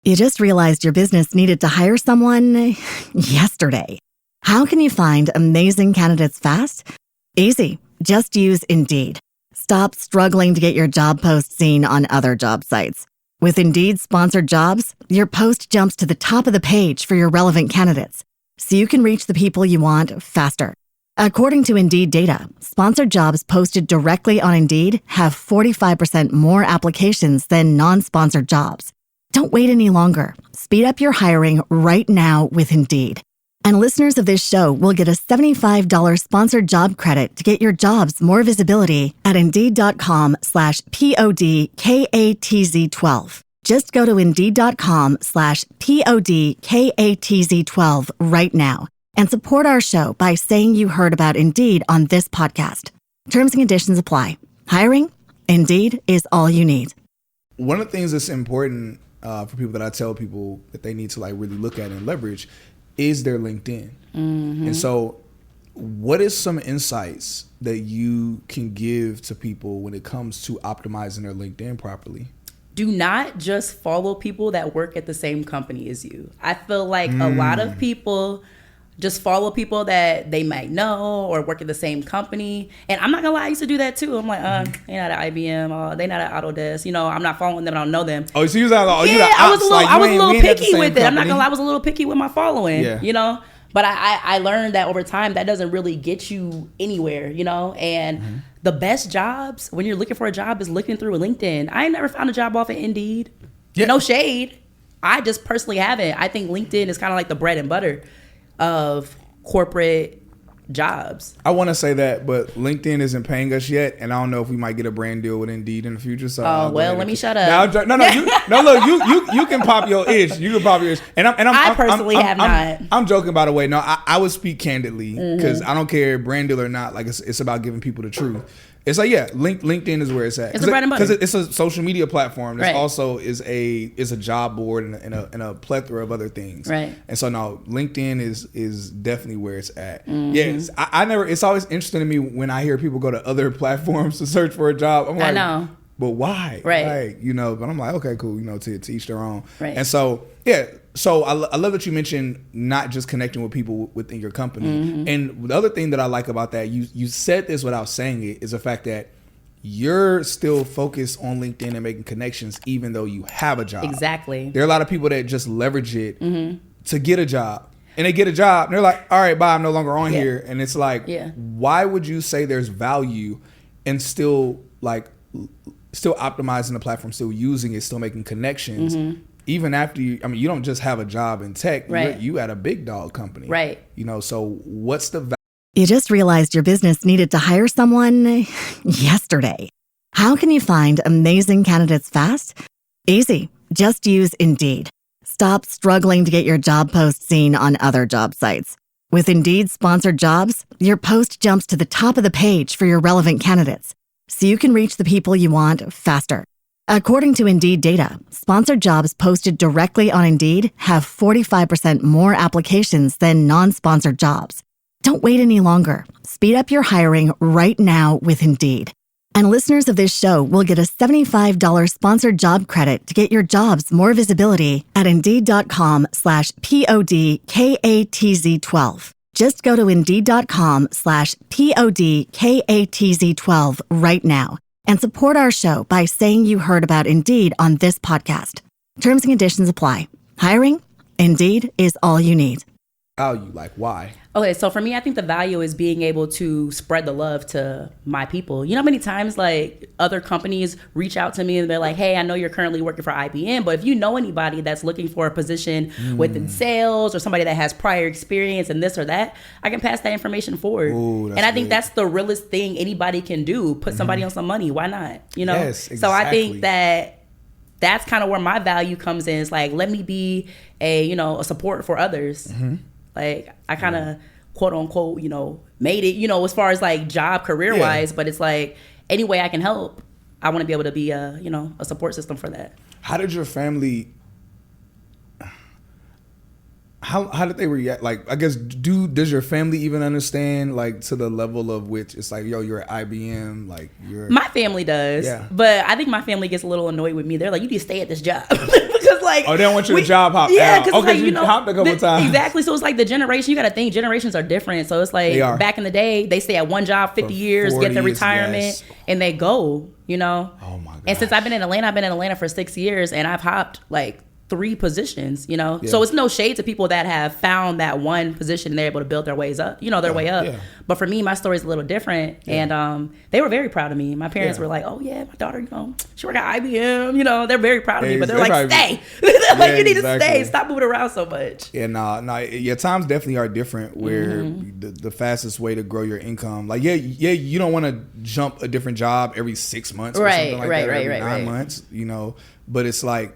You just realized your business needed to hire someone yesterday. How can you find amazing candidates fast? Easy. Just use Indeed. Stop struggling to get your job post seen on other job sites. With Indeed sponsored jobs, your post jumps to the top of the page for your relevant candidates, so you can reach the people you want faster. According to Indeed data, sponsored jobs posted directly on Indeed have 45% more applications than non-sponsored jobs. Don't wait any longer. Speed up your hiring right now with Indeed. And listeners of this show will get a $75 sponsored job credit to get your jobs more visibility at Indeed.com/PODKATZ12. Just go to Indeed.com/PODKATZ12 right now and support our show by saying you heard about Indeed on this podcast. Terms and conditions apply. Hiring? Indeed is all you need. One of the things that's important for people that I tell people that they need to like really look at and leverage is their LinkedIn. Mm-hmm. And so what is some insights that you can give to people when it comes to optimizing their LinkedIn properly? Do not just follow people that work at the same company as you. I feel like a lot of people just follow people that they might know or work at the same company. And I'm not gonna lie, I used to do that too. I'm like, they not at IBM, they not at Autodesk. You know, I'm not following them, I don't know them. Oh, so you was like, I was a little picky with it. I'm not gonna lie, I was a little picky with my following, you know? But I learned that over time, that doesn't really get you anywhere, you know? And the best jobs, when you're looking for a job, is looking through LinkedIn. I ain't never found a job off of Indeed. Yeah. No shade. I just personally haven't. I think LinkedIn is kind of like the bread and butter of corporate jobs. I want to say that, but LinkedIn isn't paying us yet, and I don't know if we might get a brand deal with Indeed in the future. So let me shut up. Look, you can pop your ish. You can pop your ish. And I personally have not. I'm joking, by the way. No, I would speak candidly because I don't care brand deal or not. Like it's about giving people the truth. It's like, LinkedIn is where it's at. It's a bread and butter. Because it's a social media platform. That also is a job board and a plethora of other things. Right. And so, no, LinkedIn is definitely where it's at. Mm-hmm. Yes, I never. It's always interesting to me when I hear people go to other platforms to search for a job. I'm like, I know. But why? Right. Like, but I'm like, okay, cool. To each their own. Right. And so, So I love that you mentioned not just connecting with people within your company. Mm-hmm. And the other thing that I like about that, you said this without saying it, is the fact that you're still focused on LinkedIn and making connections even though you have a job. Exactly. There are a lot of people that just leverage it to get a job. And they get a job and they're like, all right, bye, I'm no longer on here. And it's like, why would you say there's value in still optimizing the platform, still using it, still making connections, even after you don't just have a job in tech, you at a big dog company. Right. So what's the value? You just realized your business needed to hire someone yesterday. How can you find amazing candidates fast? Easy. Just use Indeed. Stop struggling to get your job post seen on other job sites. With Indeed sponsored jobs, your post jumps to the top of the page for your relevant candidates, so you can reach the people you want faster. According to Indeed data, sponsored jobs posted directly on Indeed have 45% more applications than non-sponsored jobs. Don't wait any longer. Speed up your hiring right now with Indeed. And listeners of this show will get a $75 sponsored job credit to get your jobs more visibility at Indeed.com/PODKATZ12. Just go to Indeed.com/PODKATZ12 right now and support our show by saying you heard about Indeed on this podcast. Terms and conditions apply. Hiring? Indeed is all you need. Value, like why? Okay, so for me, I think the value is being able to spread the love to my people. You know how many times like other companies reach out to me and they're like, hey, I know you're currently working for IBM, but if you know anybody that's looking for a position within sales or somebody that has prior experience in this or that, I can pass that information forward. Ooh, and I think that's the realest thing anybody can do. Put somebody on some money. Why not? Yes, exactly. So I think that's kind of where my value comes in. It's like, let me be a support for others. Like I kind of quote unquote, made it, as far as like job career wise, but it's like any way I can help, I want to be able to be a support system for that. How did your family, how did they react? Like, I guess, does your family even understand like to the level of which it's like, yo, you're at IBM, like you're. My family does, but I think my family gets a little annoyed with me. They're like, you need to stay at this job. Because Because like, they don't want you to job hop. Yeah, because like, you hopped a couple times. Exactly. So it's like the generation. You got to think generations are different. So it's like back in the day, they stay at one job 50 years, get their retirement, and they go. You know. Oh my god. And since I've been in Atlanta for 6 years, and I've hopped like 3 positions, you know. So it's no shade to people that have found that one position and they're able to build their ways up, their way up. Yeah. But for me, my story is a little different. Yeah. And they were very proud of me. My parents were like, oh yeah, my daughter, she worked at IBM, they're very proud of me, but they're like, stay. They're like, you need to stay. Stop moving around so much. Yeah, no, your times definitely are different where the fastest way to grow your income, like, you don't want to jump a different job every 6 months or something like that, every 9 months, but it's like,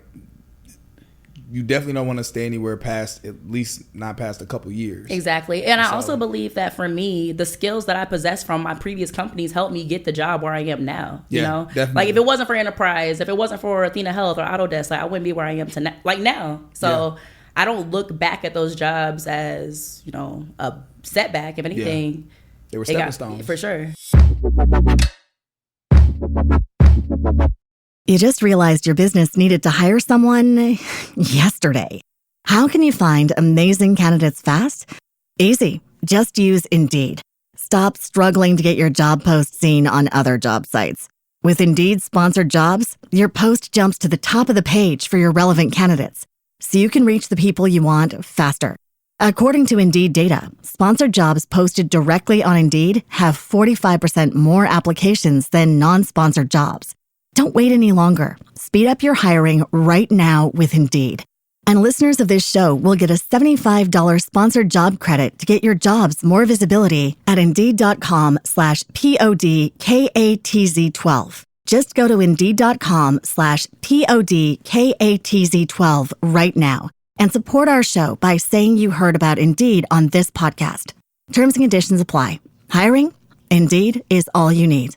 you definitely don't want to stay anywhere past, at least not past a couple years. Exactly. And I also believe that for me, the skills that I possessed from my previous companies helped me get the job where I am now. Definitely. Like if it wasn't for Enterprise, if it wasn't for Athena Health or Autodesk, like I wouldn't be where I am now. So I don't look back at those jobs as, a setback. If anything, they were stepping stones. For sure. You just realized your business needed to hire someone yesterday. How can you find amazing candidates fast? Easy. Just use Indeed. Stop struggling to get your job post seen on other job sites. With Indeed sponsored jobs, your post jumps to the top of the page for your relevant candidates, so you can reach the people you want faster. According to Indeed data, sponsored jobs posted directly on Indeed have 45% more applications than non-sponsored jobs. Don't wait any longer. Speed up your hiring right now with Indeed. And listeners of this show will get a $75 sponsored job credit to get your jobs more visibility at Indeed.com/PODKATZ12. Just go to Indeed.com/PODKATZ12 right now and support our show by saying you heard about Indeed on this podcast. Terms and conditions apply. Hiring? Indeed is all you need.